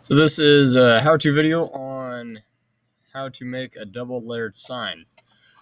So this is a how-to video on how to make a double layered sign.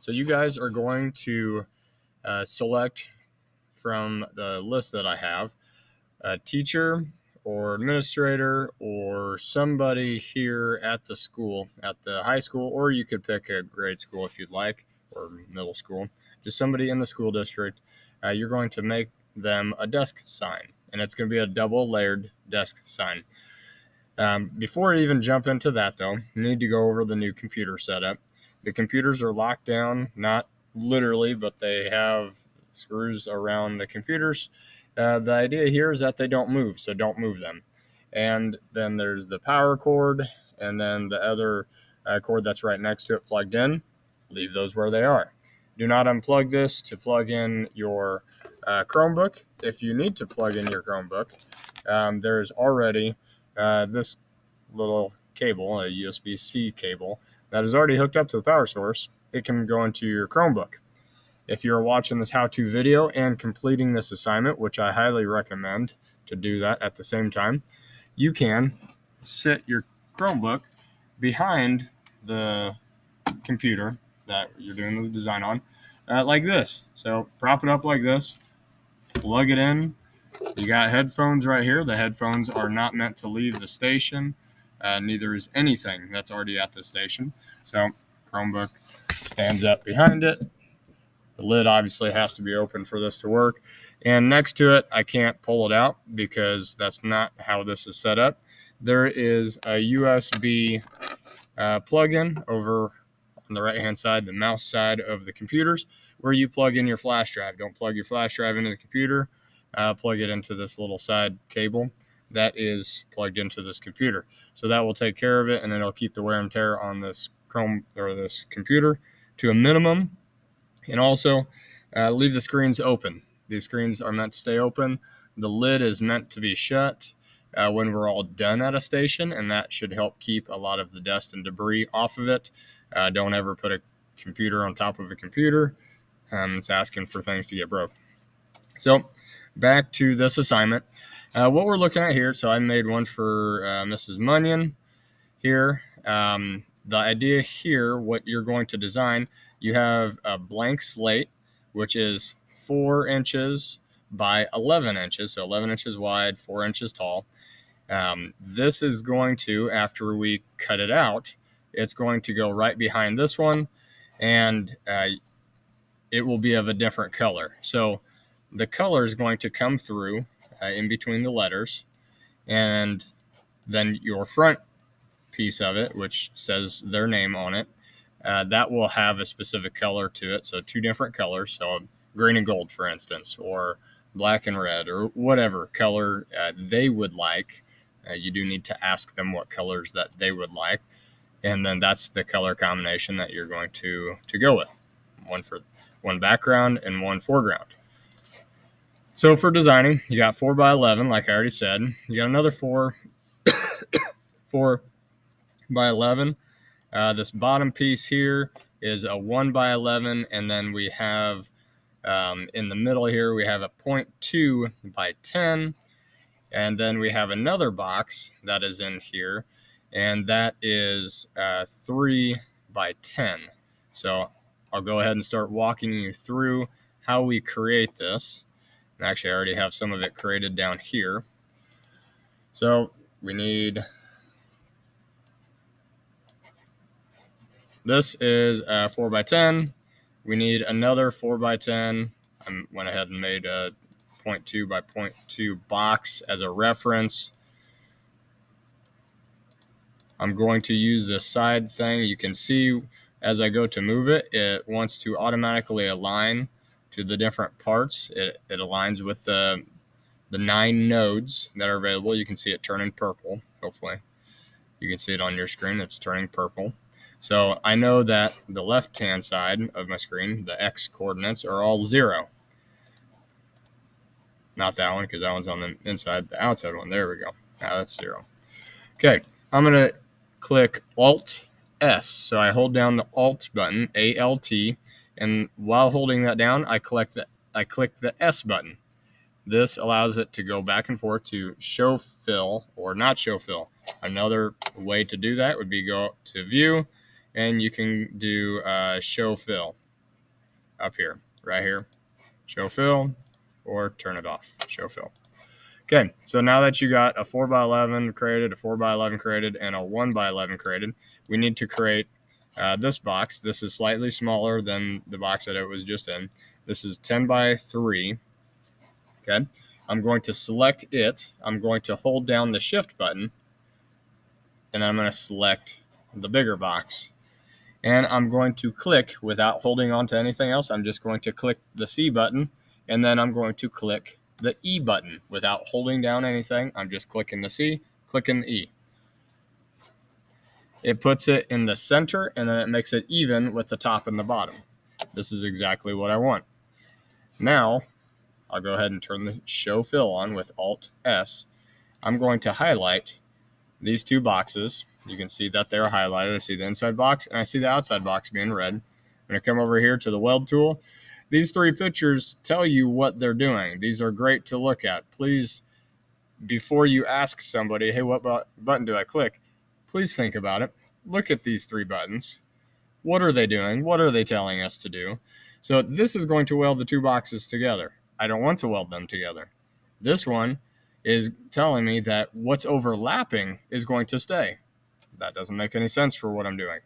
So you guys are going to select from the list that I have a teacher or administrator or somebody here at the school, at the high school, or you could pick a grade school if you'd like, or middle school, just somebody in the school district. You're going to make them a desk sign, and it's going to be a double layered desk sign. Before I even jump into that, though, you need to go over the new computer setup. The computers are locked down, not literally, but they have screws around the computers. The idea here is that they don't move, so don't move them. And then there's the power cord, and then the other cord that's right next to it plugged in. Leave those where they are. Do not unplug this to plug in your Chromebook. If you need to plug in your Chromebook, there's already this little cable, a USB-C cable, that is already hooked up to the power source. It can go into your Chromebook. If you're watching this how-to video and completing this assignment, which I highly recommend to do that at the same time, you can sit your Chromebook behind the computer that you're doing the design on, like this. So prop it up like this, plug it in. You got headphones right here. The headphones are not meant to leave the station. Neither is anything that's already at the station. So Chromebook stands up behind it. The lid obviously has to be open for this to work. And next to it, I can't pull it out because that's not how this is set up. There is a USB plug-in over on the right-hand side, the mouse side of the computers, where you plug in your flash drive. Don't plug your flash drive into the computer. Plug it into this little side cable that is plugged into this computer. So that will take care of it, and it'll keep the wear and tear on this Chrome or this computer to a minimum. And also leave the screens open. These screens are meant to stay open. The lid is meant to be shut when we're all done at a station, and that should help keep a lot of the dust and debris off of it. Don't ever put a computer on top of a computer. It's asking for things to get broke. So back to this assignment. What we're looking at here, so I made one for Mrs. Munyon here. The idea here, what you're going to design, you have a blank slate, which is 4 inches by 11 inches, so 11 inches wide, 4 inches tall. This is going to, after we cut it out, it's going to go right behind this one, and it will be of a different color. So the color is going to come through in between the letters, and then your front piece of it, which says their name on it, that will have a specific color to it. So 2 different colors, so green and gold, for instance, or black and red, or whatever color they would like. You do need to ask them what colors that they would like, and then that's the color combination that you're going to go with. One background and one foreground. So for designing, you got 4 by 11, like I already said. You got another 4 by 11. This bottom piece here is a 1 by 11, and then we have in the middle here we have a 0.2 by 10, and then we have another box that is in here, and that is 3 by 10. So I'll go ahead and start walking you through how we create this. And actually, I already have some of it created down here. So we need, this is 4 by 10. We need another 4 by 10. I went ahead and made a 0.2 by 0.2 box as a reference. I'm going to use this side thing. You can see as I go to move it, it wants to automatically align to the different parts. It aligns with the 9 nodes that are available. You can see it turning purple, hopefully. You can see it on your screen. It's turning purple. So I know that the left-hand side of my screen, the X coordinates, are all 0. Not that one, because that one's on the inside. The outside one, there we go. Now that's 0. Okay, I'm going to click Alt-S. So I hold down the Alt button, A-L-T, and while holding that down, I click the S button. This allows it to go back and forth to show fill or not show fill. Another way to do that would be go to view, and you can do show fill up here, right here. Show fill, or turn it off, show fill. Okay, so now that you got a 4x11 created, a 4x11 created, and a 1x11 created, we need to create this box. This is slightly smaller than the box that it was just in. This is 10x3. Okay, I'm going to select it. I'm going to hold down the shift button, and then I'm going to select the bigger box. And I'm going to click without holding on to anything else. I'm just going to click the C button, and then I'm going to click the E button without holding down anything. I'm just clicking the C, clicking the E. It puts it in the center, and then it makes it even with the top and the bottom. This is exactly what I want. Now, I'll go ahead and turn the show fill on with Alt-S. I'm going to highlight these two boxes. You can see that they're highlighted. I see the inside box, and I see the outside box being red. I'm going to come over here to the weld tool. These three pictures tell you what they're doing. These are great to look at. Please, before you ask somebody, hey, what button do I click? Please think about it. Look at these three buttons. What are they doing? What are they telling us to do? So this is going to weld the two boxes together. I don't want to weld them together. This one is telling me that what's overlapping is going to stay. That doesn't make any sense for what I'm doing.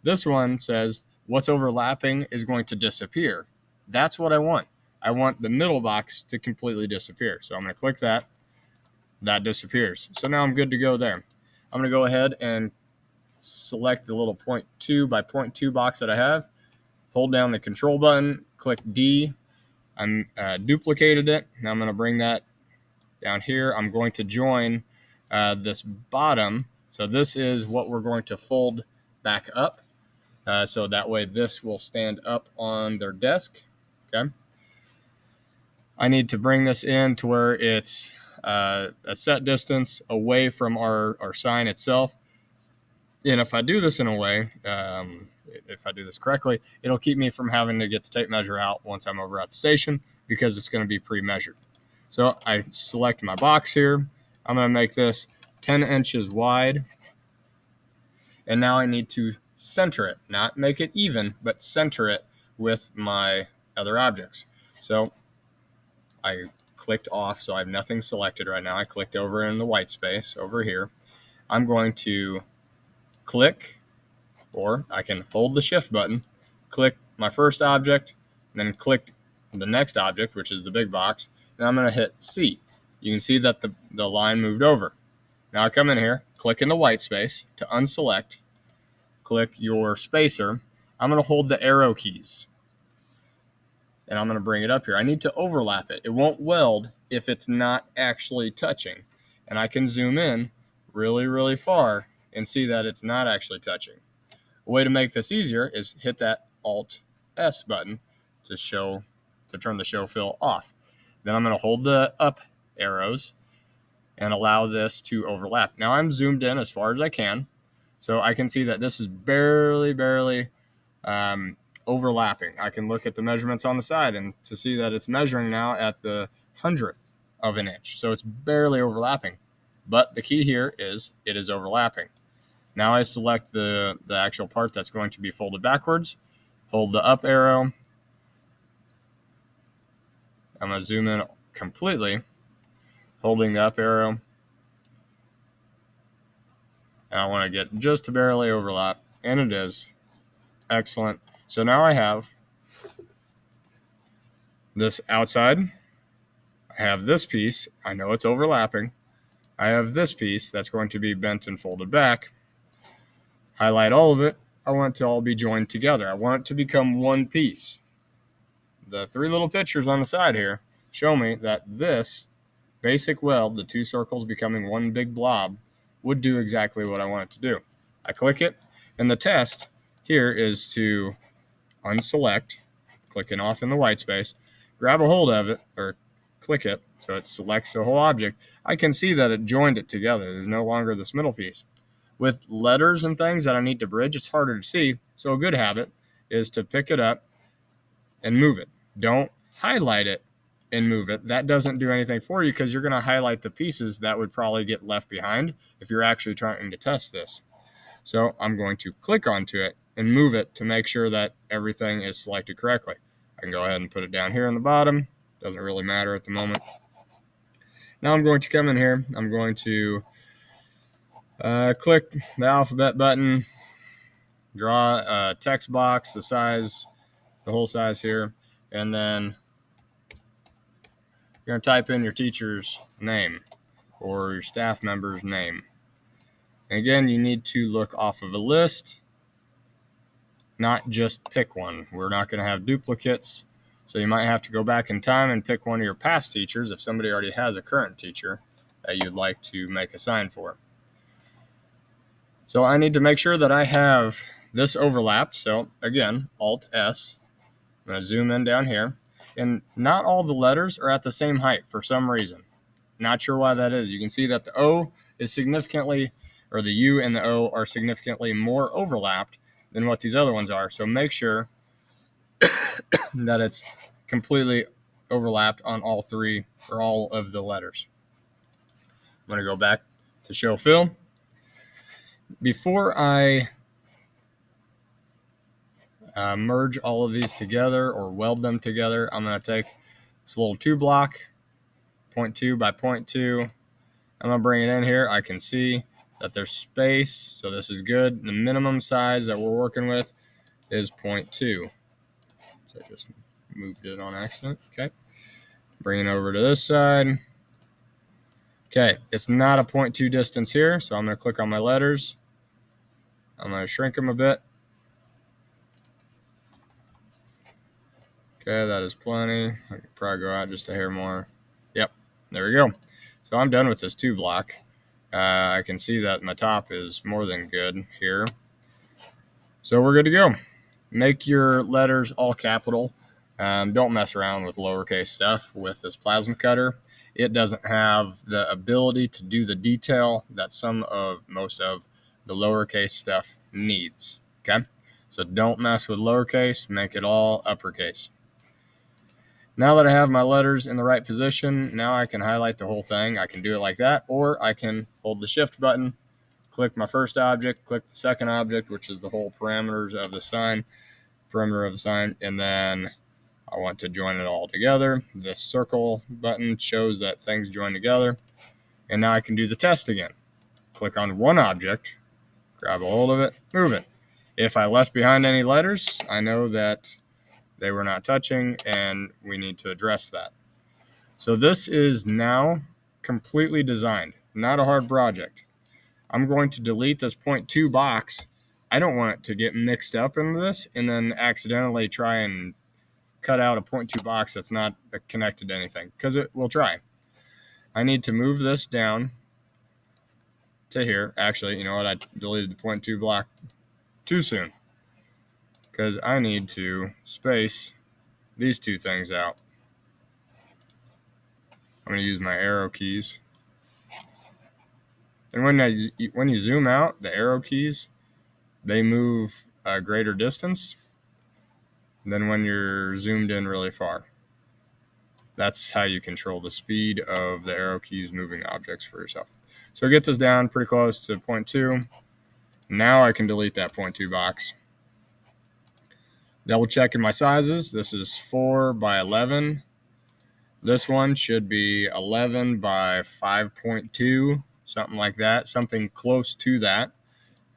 This one says what's overlapping is going to disappear. That's what I want. I want the middle box to completely disappear. So I'm going to click that. That disappears. So now I'm good to go there. I'm going to go ahead and select the little 0.2 by 0.2 box that I have. Hold down the control button, click D. I'm duplicated it. Now I'm going to bring that down here. I'm going to join this bottom. So this is what we're going to fold back up. So that way this will stand up on their desk. Okay. I need to bring this in to where it's a set distance away from our sign itself. And if I do this in a way, if I do this correctly, it'll keep me from having to get the tape measure out once I'm over at the station because it's going to be pre-measured. So I select my box here. I'm going to make this 10 inches wide. And now I need to center it, not make it even, but center it with my other objects. So I clicked off, so I have nothing selected right now. I clicked over in the white space over here. I'm going to click, or I can hold the shift button, click my first object, and then click the next object, which is the big box. And I'm going to hit C. You can see that the line moved over. Now I come in here, click in the white space to unselect, click your spacer. I'm going to hold the arrow keys, and I'm going to bring it up here. I need to overlap it. It won't weld if it's not actually touching. And I can zoom in really, really far and see that it's not actually touching. A way to make this easier is hit that Alt-S button to turn the show fill off. Then I'm going to hold the up arrows and allow this to overlap. Now I'm zoomed in as far as I can, so I can see that this is barely overlapping. I can look at the measurements on the side and to see that it's measuring now at the 100th of an inch. So it's barely overlapping. But the key here is it is overlapping. Now I select the actual part that's going to be folded backwards, hold the up arrow. I'm going to zoom in completely, holding the up arrow. And I want to get just to barely overlap, and it is. Excellent. So now I have this outside. I have this piece. I know it's overlapping. I have this piece that's going to be bent and folded back. Highlight all of it. I want it to all be joined together. I want it to become one piece. The three little pictures on the side here show me that this basic weld, the two circles becoming one big blob, would do exactly what I want it to do. I click it, and the test here is to unselect, clicking off in the white space, grab a hold of it, or click it so it selects the whole object. I can see that it joined it together. There's no longer this middle piece. With letters and things that I need to bridge, it's harder to see, so a good habit is to pick it up and move it. Don't highlight it and move it. That doesn't do anything for you because you're going to highlight the pieces that would probably get left behind if you're actually trying to test this. So I'm going to click onto it and move it to make sure that everything is selected correctly. I can go ahead and put it down here on the bottom. Doesn't really matter at the moment. Now I'm going to come in here. I'm going to click the alphabet button, draw a text box, the size, the whole size here, and then you're going to type in your teacher's name or your staff member's name. And again, you need to look off of a list, not just pick one. We're not going to have duplicates, so you might have to go back in time and pick one of your past teachers if somebody already has a current teacher that you'd like to make a sign for. So I need to make sure that I have this overlapped. So again, Alt-S. I'm going to zoom in down here. And not all the letters are at the same height for some reason. Not sure why that is. You can see that the O is significantly, or the U and the O are significantly more overlapped than what these other ones are. So make sure that it's completely overlapped on all three or all of the letters. I'm going to go back to show fill. Before I merge all of these together or weld them together, I'm going to take this little 2 block, 0.2 by 0.2. I'm going to bring it in here. I can see that there's space, so this is good. The minimum size that we're working with is 0.2. So I just moved it on accident. Okay. Bring it over to this side. Okay, it's not a 0.2 distance here, so I'm going to click on my letters. I'm going to shrink them a bit. Okay, that is plenty. I could probably go out just a hair more. Yep, there we go. So I'm done with this 2 block. I can see that my top is more than good here. So we're good to go. Make your letters all capital. Don't mess around with lowercase stuff with this plasma cutter. It doesn't have the ability to do the detail that most of the lowercase stuff needs. Okay, so don't mess with lowercase. Make it all uppercase. Now that I have my letters in the right position, now I can highlight the whole thing. I can do it like that, or I can hold the shift button, click my first object, click the second object, which is the whole parameter of the sign, and then I want to join it all together. This circle button shows that things join together, and now I can do the test again. Click on one object, grab a hold of it, move it. If I left behind any letters, I know that they were not touching, and we need to address that. So this is now completely designed, not a hard project. I'm going to delete this 0.2 box. I don't want it to get mixed up into this and then accidentally try and cut out a 0.2 box that's not connected to anything, because it will try. I need to move this down to here. Actually, you know what? I deleted the 0.2 block too soon, because I need to space these 2 things out. I'm going to use my arrow keys. And when you zoom out, the arrow keys, they move a greater distance than when you're zoomed in really far. That's how you control the speed of the arrow keys moving objects for yourself. So get this down pretty close to 0.2. Now I can delete that 0.2 box. Double checking my sizes. This is 4 by 11. This one should be 11 by 5.2, something like that, something close to that.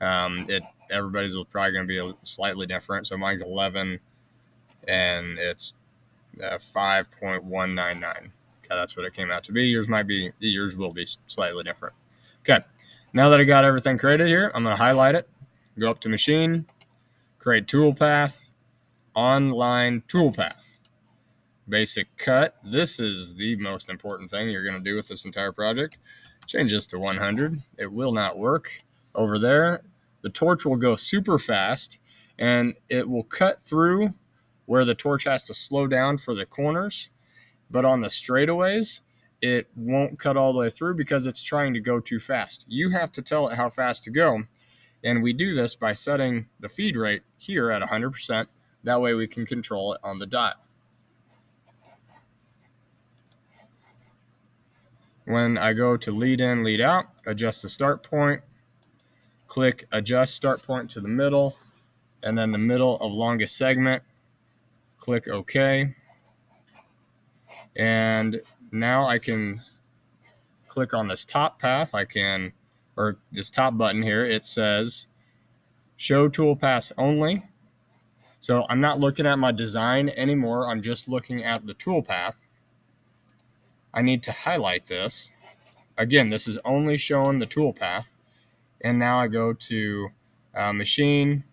Everybody's probably going to be slightly different. So mine's 11, and it's 5.199. Okay, that's what it came out to be. Yours will be slightly different. Okay, now that I got everything created here, I'm going to highlight it, go up to Machine, create Toolpath, Online Toolpath. Basic cut. This is the most important thing you're going to do with this entire project. Change this to 100. It will not work. Over there, the torch will go super fast, and it will cut through where the torch has to slow down for the corners. But on the straightaways, it won't cut all the way through because it's trying to go too fast. You have to tell it how fast to go, and we do this by setting the feed rate here at 100%. That way we can control it on the dial. When I go to lead in, lead out, adjust the start point, click adjust start point to the middle, and then the middle of longest segment, click OK. And now I can click on this top path. Or this top button here, it says show toolpaths only. So I'm not looking at my design anymore. I'm just looking at the toolpath. I need to highlight this. Again, this is only showing the toolpath. And now I go to machine.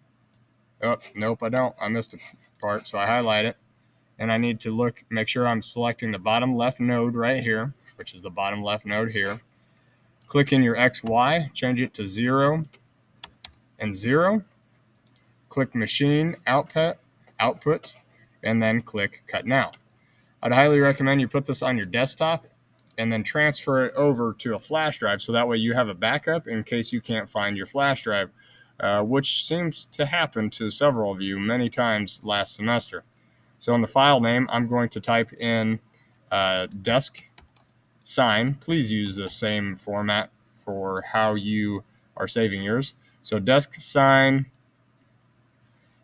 Oh, nope, I don't. I missed a part, so I highlight it. And I need to make sure I'm selecting the bottom left node right here, which is the bottom left node here. Click in your XY, change it to 0 and 0. Click machine output, and then click cut now. I'd highly recommend you put this on your desktop and then transfer it over to a flash drive so that way you have a backup in case you can't find your flash drive, which seems to happen to several of you many times last semester. So in the file name, I'm going to type in desk sign. Please use the same format for how you are saving yours. So desk sign,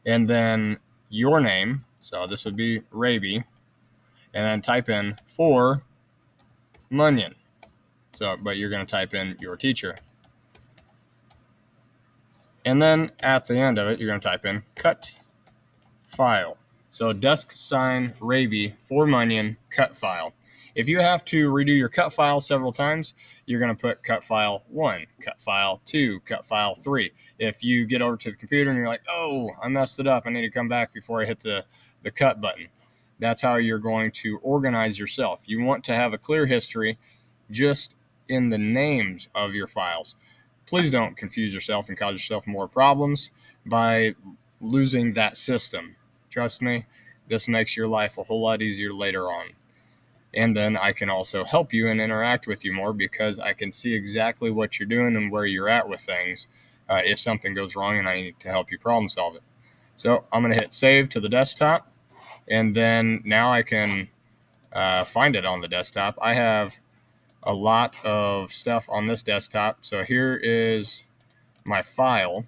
and then your name. So this would be Raby, and then type in for Munyon. But you're going to type in your teacher. And then at the end of it, you're going to type in cut file. So desk sign Raby for Munyon cut file. If you have to redo your cut file several times, you're going to put cut file 1, cut file 2, cut file 3. If you get over to the computer and you're like, oh, I messed it up, I need to come back before I hit the cut button. That's how you're going to organize yourself. You want to have a clear history just in the names of your files. Please don't confuse yourself and cause yourself more problems by losing that system. Trust me, this makes your life a whole lot easier later on. And then I can also help you and interact with you more because I can see exactly what you're doing and where you're at with things if something goes wrong and I need to help you problem solve it. So I'm going to hit save to the desktop, and then now I can find it on the desktop. I have a lot of stuff on this desktop. So here is my file.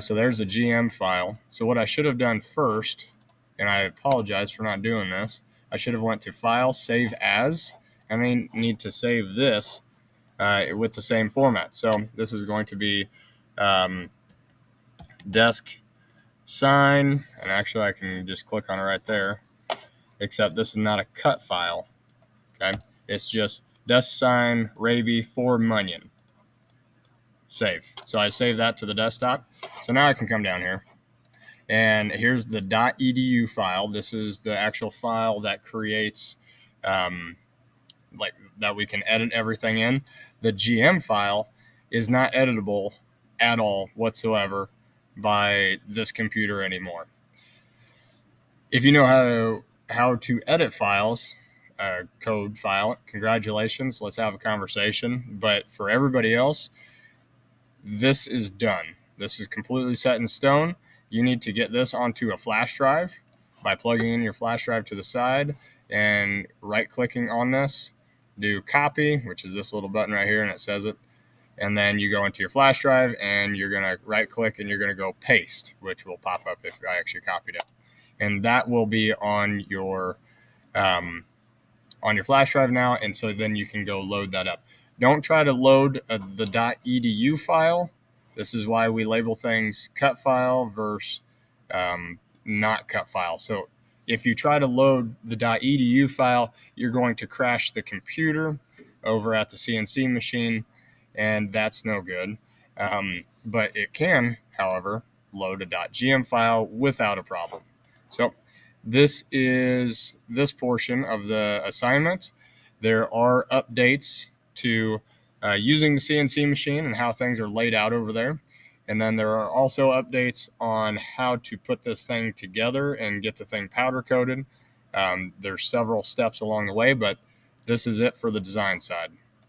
So there's a GM file. So what I should have done first, and I apologize for not doing this, I should have went to File, Save As, and I need to save this with the same format. So this is going to be desk sign, and actually I can just click on it right there, except this is not a cut file. Okay, it's just desk sign Raby for Munyon. Save. So I save that to the desktop. So now I can come down here. And here's the .edu file. This is the actual file that creates, like that we can edit everything in. The GM file is not editable at all whatsoever by this computer anymore. If you know how to edit files, code file, congratulations. Let's have a conversation. But for everybody else, this is done. This is completely set in stone. You need to get this onto a flash drive by plugging in your flash drive to the side and right-clicking on this. Do copy, which is this little button right here, and it says it. And then you go into your flash drive, and you're going to right-click, and you're going to go paste, which will pop up if I actually copied it. And that will be on your flash drive now, and so then you can go load that up. Don't try to load the .edu file. This is why we label things cut file versus not cut file. So if you try to load the .edu file, you're going to crash the computer over at the CNC machine, and that's no good. But it can, however, load a .gm file without a problem. So this is this portion of the assignment. There are updates to using the CNC machine and how things are laid out over there. And then there are also updates on how to put this thing together and get the thing powder coated. There's several steps along the way, but this is it for the design side.